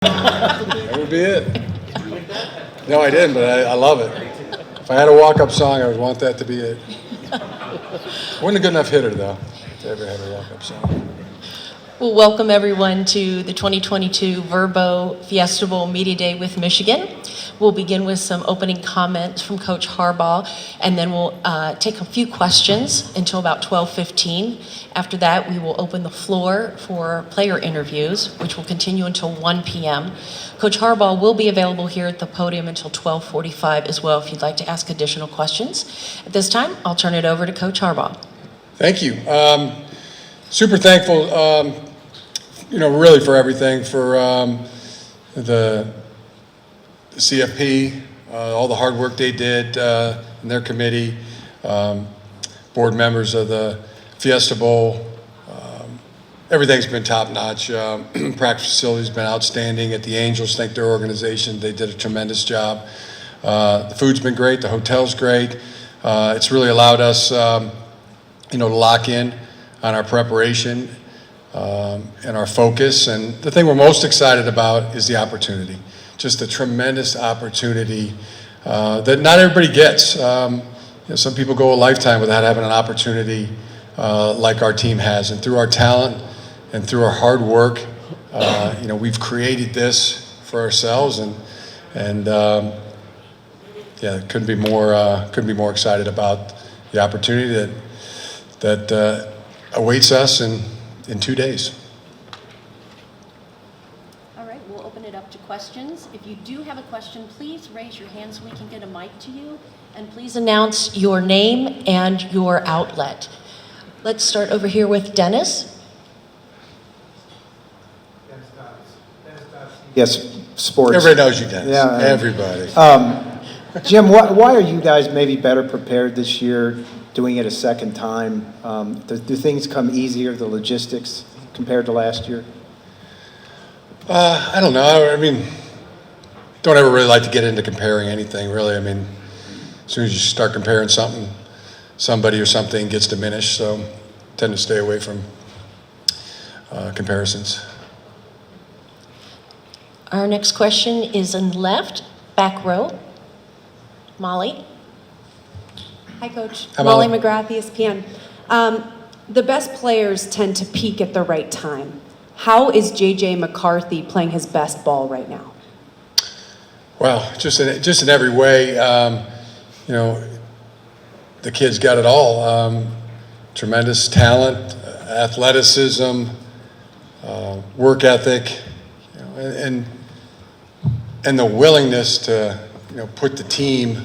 That would be it. No, I didn't, but I love it. If I had a walk-up song, I would want that to be it. Wasn't a good enough hitter, though, to ever have a walk-up song. Well, welcome everyone to the 2022 Vrbo Fiesta Bowl Media Day with Michigan. We'll begin with some opening comments from Coach Harbaugh, and then we'll take a few questions until about 12:15. After that, we will open the floor for player interviews, which will continue until 1 p.m. Coach Harbaugh will be available here at the podium until 12:45 as well if you'd like to ask additional questions. At this time, I'll turn it over to Coach Harbaugh. Thank you. Super thankful, really for everything, for the CFP, all the hard work they did in their committee, board members of the Fiesta Bowl. Everything's been top-notch. Practice facility's been outstanding. At the Angels, thank their organization. They did a tremendous job. The food's been great. The hotel's great. It's really allowed us, to lock in on our preparation and our focus. And the thing we're most excited about is the opportunity. Just a tremendous opportunity that not everybody gets. Some people go a lifetime without having an opportunity like our team has. And through our talent and through our hard work, we've created this for ourselves. And couldn't be more excited about the opportunity that awaits us in 2 days. All right, we'll open it up to questions. If you do have a question, please raise your hand so we can get a mic to you. And please announce your name and your outlet. Let's start over here with Dennis. Yes, sports. Everybody knows you, Dennis. Yeah, everybody. Jim, why are you guys maybe better prepared this year, doing it a second time? Do things come easier, the logistics, compared to last year? I don't know. Don't ever really like to get into comparing anything, really. As soon as you start comparing somebody or something gets diminished, so I tend to stay away from comparisons. Our next question is in left, back row. Molly. Hi, Coach. Hi, Molly Molly. McGrath, ESPN. The best players tend to peak at the right time. How is J.J. McCarthy playing his best ball right now? Well, just in every way, the kid's got it all. Tremendous talent, athleticism, work ethic, and the willingness to put the team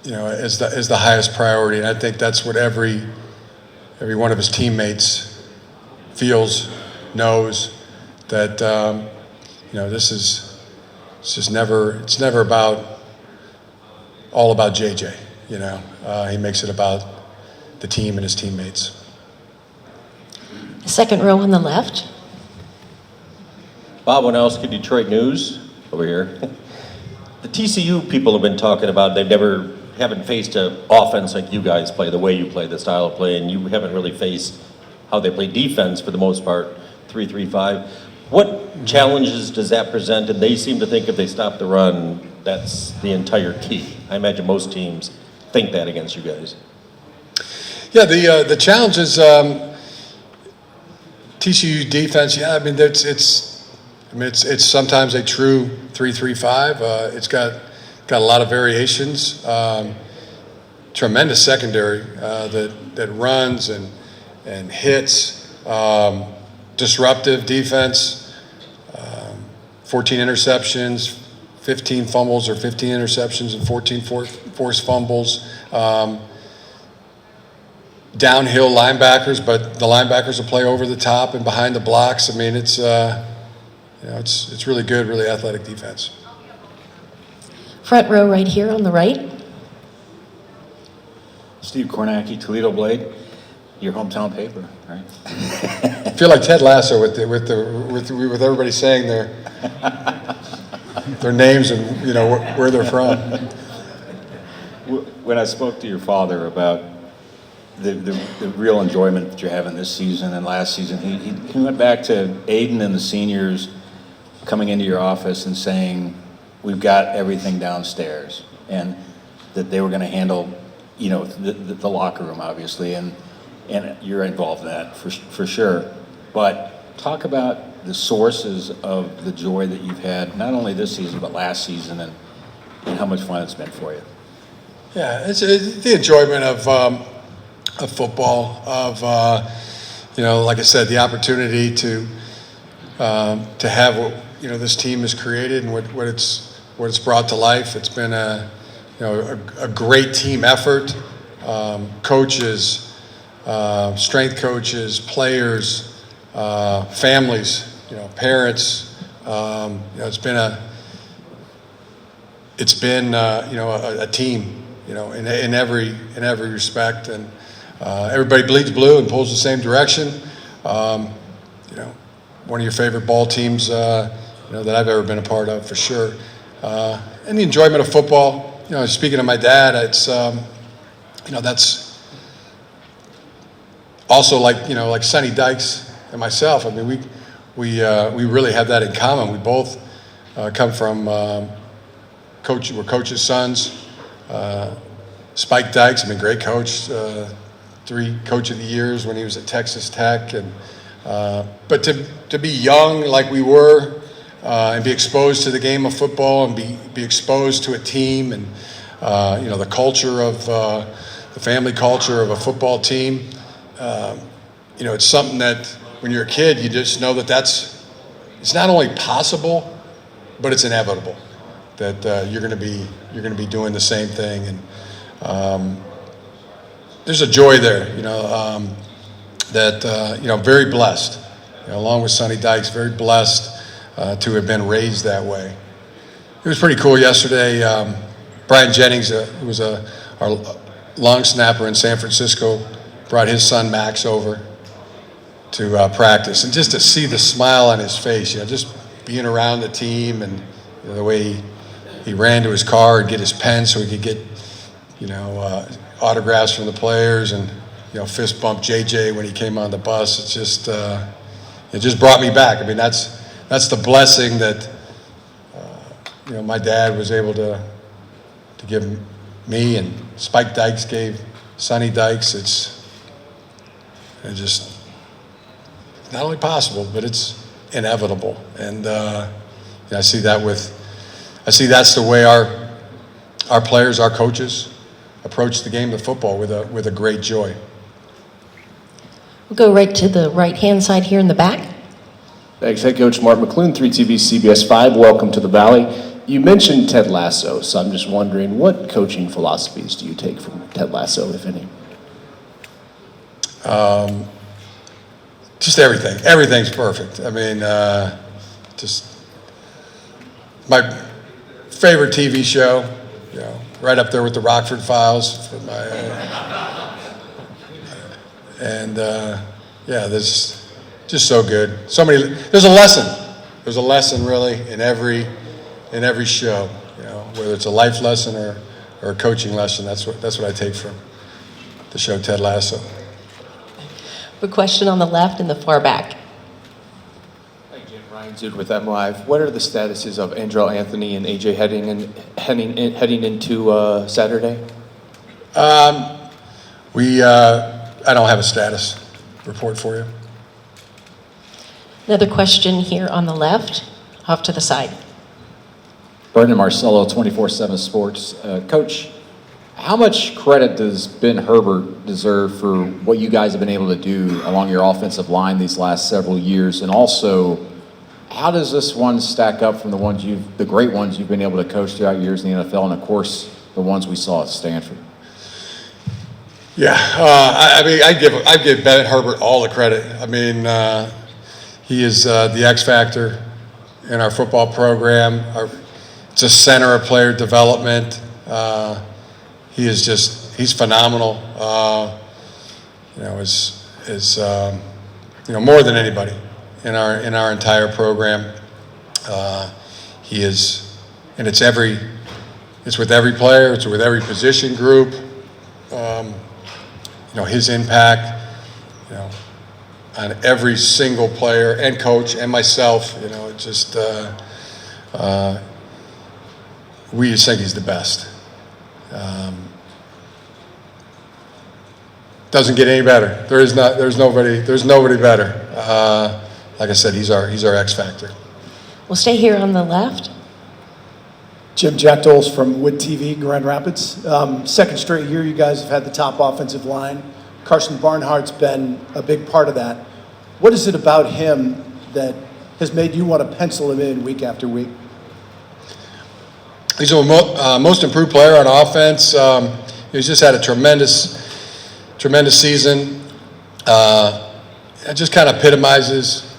as the highest priority. And I think that's what every one of his teammates feels, knows, that it's never all about JJ. He makes it about the team and his teammates. Second row on the left. Bob Winowski, Detroit News, over here. The TCU people have been talking about they haven't faced an offense like you guys play, the way you play, the style of play, and you haven't really faced how they play defense for the most part, 3-3-5. What challenges does that present? And they seem to think if they stop the run, that's the entire key. I imagine most teams think that against you guys. Yeah, the challenge is TCU defense. Yeah, it's sometimes a true 3-3-5. It's got a lot of variations. Tremendous secondary that runs and hits. Disruptive defense. 14 interceptions, 15 fumbles or 15 interceptions and 14 forced fumbles. Downhill linebackers, but the linebackers will play over the top and behind the blocks. It's really good, really athletic defense. Front row right here on the right. Steve Kornacki, Toledo Blade, your hometown paper, right? I feel like Ted Lasso with everybody saying their names and where they're from. When I spoke to your father about the real enjoyment that you're having this season and last season, he went back to Aiden and the seniors coming into your office and saying, we've got everything downstairs, and that they were going to handle, you know, the locker room, obviously, and you're involved in that for sure. But talk about the sources of the joy that you've had, not only this season, but last season, and how much fun it's been for you. Yeah, it's the enjoyment of football, of you know, like I said, the opportunity to have what, you know, this team has created and what it's brought to life. It's been a great team effort. Coaches, strength coaches, players, families, you know, parents. You know, it's been you know, a team, you know, in every respect, and everybody bleeds blue and pulls the same direction. You know, one of your favorite ball teams, you know, that I've ever been a part of, for sure. And the enjoyment of football. You know, speaking of my dad, it's you know, that's also like, you know, like Sonny Dykes and myself. I mean, we really have that in common. We both come from we're coaches' sons. Spike Dykes, I mean, great coach, 3 Coach of the Years when he was at Texas Tech, and but to be young like we were, and be exposed to the game of football, and be exposed to a team, and you know, the culture of the family culture of a football team. You know, it's something that when you're a kid, you just know that it's not only possible, but it's inevitable that you're going to be doing the same thing, and there's a joy there, you know, that you know, very blessed, you know, along with Sonny Dykes, very blessed to have been raised that way. It was pretty cool yesterday. Brian Jennings, who was our long snapper in San Francisco, brought his son Max over to practice, and just to see the smile on his face, you know, just being around the team, and you know, the way he ran to his car and get his pen so he could get, you know, autographs from the players, and you know, fist bump JJ when he came on the bus. It just brought me back. I mean, that's the blessing that you know, my dad was able to give me, and Spike Dykes gave Sonny Dykes. It's just not only possible, but it's inevitable. And I see that's the way our players, our coaches, approach the game of football, with a great joy. We'll go right to the right-hand side here in the back. Thanks. Head Coach Mark McClune, 3TV CBS 5. Welcome to the Valley. You mentioned Ted Lasso, so I'm just wondering, what coaching philosophies do you take from Ted Lasso, if any? Just everything. Everything's perfect. I mean, just my favorite TV show, you know, right up there with the Rockford Files for my, and yeah, there's just so good. So many. There's a lesson. There's a lesson really in every show. You know, whether it's a life lesson or a coaching lesson. That's what I take from the show Ted Lasso. A question on the left in the far back. Hi, Jim. Ryan Zood with MLive. What are the statuses of Andrell Anthony and AJ heading into Saturday? I don't have a status report for you. Another question here on the left, off to the side. Brendan Marcello, 24/7 Sports. Coach, how much credit does Ben Herbert deserve for what you guys have been able to do along your offensive line these last several years? And also, how does this one stack up from the great ones you've been able to coach throughout years in the NFL, and of course, the ones we saw at Stanford? Yeah, I mean, I give Ben Herbert all the credit. I mean, he is the X factor in our football program. It's a center of player development. He's phenomenal. You know, is you know, more than anybody in our entire program. He is, and it's with every player. It's with every position group. You know, his impact. You know, every single player and coach and myself. You know, it just we just think he's the best. Doesn't get any better. There's nobody better. Like I said, he's our X factor. We'll stay here on the left. Jim, Jack Doles from Wood TV, Grand Rapids. Second straight year you guys have had the top offensive line. Carson Barnhart's been a big part of that. What is it about him that has made you want to pencil him in week after week? He's a most improved player on offense. He's just had a tremendous season. It just kind of epitomizes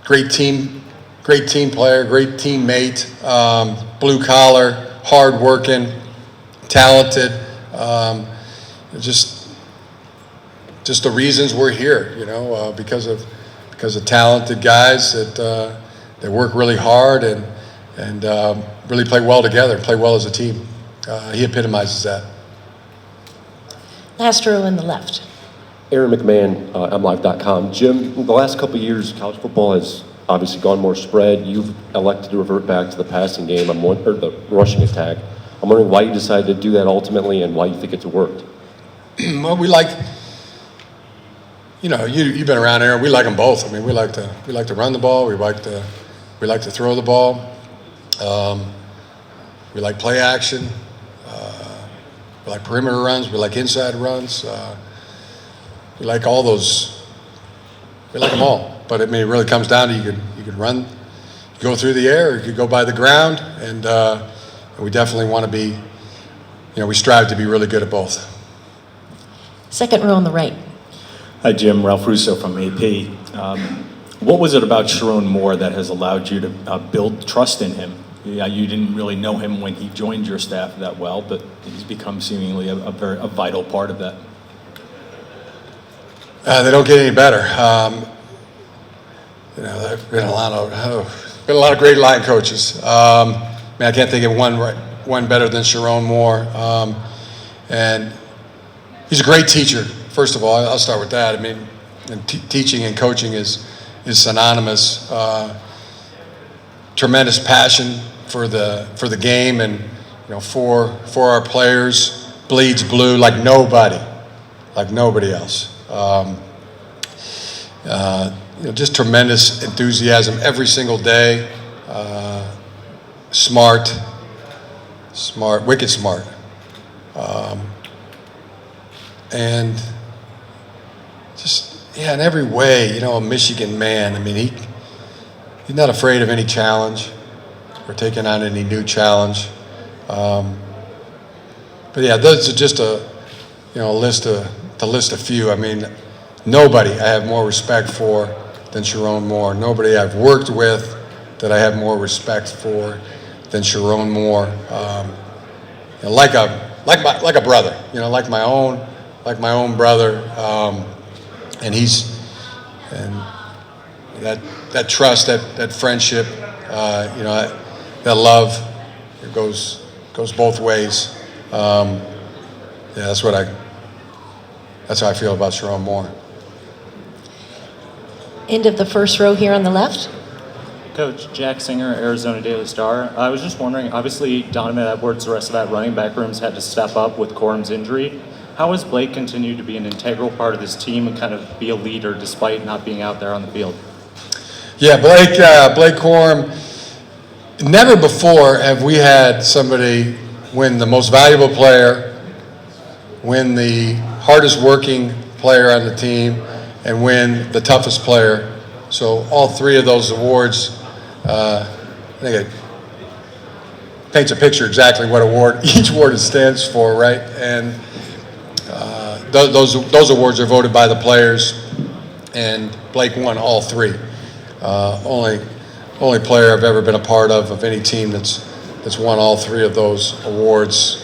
great team player, great teammate, blue collar, hard working, talented. Just the reasons we're here, you know, because of talented guys that work really hard and really play well together, play well as a team. He epitomizes that. Last row in the left. Aaron McMahon, MLive.com. Jim, the last couple of years, college football has obviously gone more spread. You've elected to revert back to the passing game, or the rushing attack. I'm wondering why you decided to do that ultimately and why you think it's worked. Well, we like, you know, you've been around, Aaron. We like them both. I mean, we like to run the ball. We like to throw the ball. We like play action. We like perimeter runs. We like inside runs. We like all those. We like them all. But I mean, it really comes down to you could run, you go through the air, or you could go by the ground, and we definitely want to be, you know, we strive to be really good at both. Second row on the right. Hi, Jim. Ralph Russo from AP. What was it about Sharon Moore that has allowed you to build trust in him? Yeah, you didn't really know him when he joined your staff that well, but he's become seemingly a vital part of that. They don't get any better. You know, there's been a lot of great line coaches. I can't think of one better than Sharon Moore. And he's a great teacher. First of all, I'll start with that. I mean, and teaching and coaching is synonymous. Tremendous passion for the game, and you know, for our players. Bleeds blue like nobody else. You know, just tremendous enthusiasm every single day. Smart, wicked smart. And just, yeah, in every way, you know, a Michigan man. I mean, he's not afraid of any challenge or taking on any new challenge. But yeah, those are just to list a few. I mean, nobody I have more respect for than Sharon Moore. Nobody I've worked with that I have more respect for than Sharon Moore. You know, like a brother. You know, like my own brother. And that trust, that friendship, you know, that love, it goes both ways. Yeah, that's how I feel about Sharon Moore. End of the first row here on the left. Coach, Jack Singer, Arizona Daily Star. I was just wondering, obviously Donovan Edwards, the rest of that running back room's had to step up with Corum's injury. How has Blake continued to be an integral part of this team and kind of be a leader despite not being out there on the field? Yeah, Blake Corum, never before have we had somebody win the most valuable player, win the hardest working player on the team, and win the toughest player. So all three of those awards, I think it paints a picture exactly what each award stands for, right? And those awards are voted by the players, and Blake won all three. Only player I've ever been a part of any team that's won all three of those awards.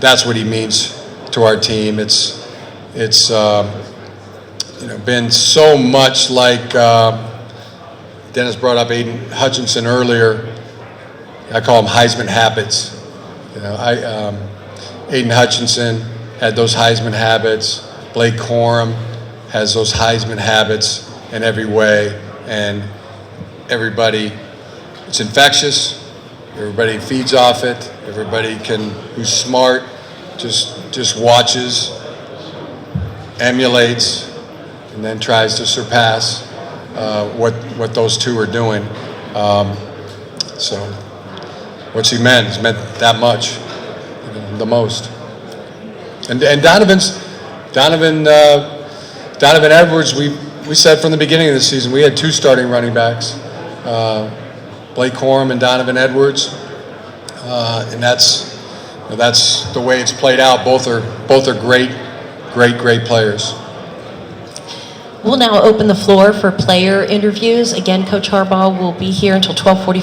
That's what he means to our team. It's you know, been so much like Dennis brought up Aiden Hutchinson earlier. I call them Heisman habits. You know, Aiden Hutchinson had those Heisman habits. Blake Corum has those Heisman habits in every way, and everybody, it's infectious. Everybody feeds off it. Everybody who's smart, just watches, emulates, and then tries to surpass what those two are doing. So what's he meant? He's meant that much, the most. And Donovan Edwards, we said from the beginning of the season, we had 2 starting running backs, Blake Corum and Donovan Edwards, and that's the way it's played out. Both are great players. We'll now open the floor for player interviews. Again, Coach Harbaugh will be here until 12:45.